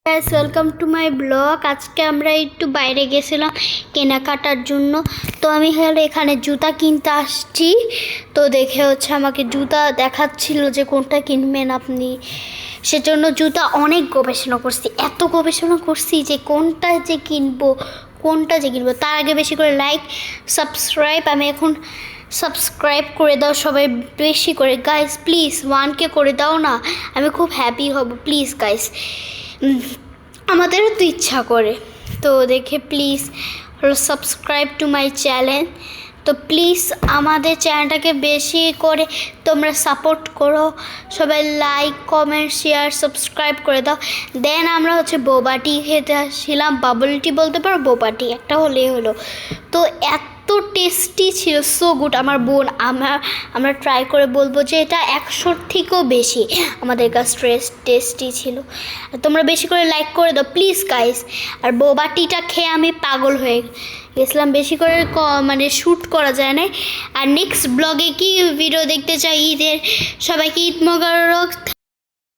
Guys welcome to my blog. আজকে আমরা একটু বাইরে গেছিলাম কেনাকাটার জন্য। তো আমি এখানে জুতা কিনতে আসছি। তো দেখে আমাকে জুতা দেখাচ্ছিল যে কোনটা কিনবেন আপনি। সেজন্য জুতা অনেক গবেষণা করছি, এত গবেষণা করছি যে কোনটা যে কিনবো। তার আগে বেশি করে লাইক সাবস্ক্রাইব, আমি এখন সাবস্ক্রাইব করে দাও সবাই বেশি করে। গাইস প্লিজ 1K করে দাও না, আমি খুব হ্যাপি হব। প্লিজ গাইস, আমাদেরও তো ইচ্ছা করে। তো দেখে please subscribe to my channel. তো প্লিজ আমাদের চ্যানেলটাকে বেশি করে তোমরা সাপোর্ট করো, সবাই লাইক কমেন্ট শেয়ার সাবস্ক্রাইব করে দাও। দেন আমরা বোবা টি খেতে আসছিলাম, বাবল টি বলতে পারো, বোবা টি একটা হলেই হলো। তো এত টেস্টি ছিল, সো গুড। আমার বোন আমরা ট্রাই করে বলবো যে এটা 100-র থেকেও বেশি আমাদের কাছে টেস্টি ছিল। তোমরা বেশি করে লাইক করে দাও প্লিজ গাইস। আর বোবা টিটা খেয়ে আমি পাগল হয়ে গেছিলাম, বেশি করে শ্যুট করা যায় না। আর নেক্সট ব্লগে কি ভিডিও দেখতে চাই ঈদের, সবাইকে ঈদ মোবারক।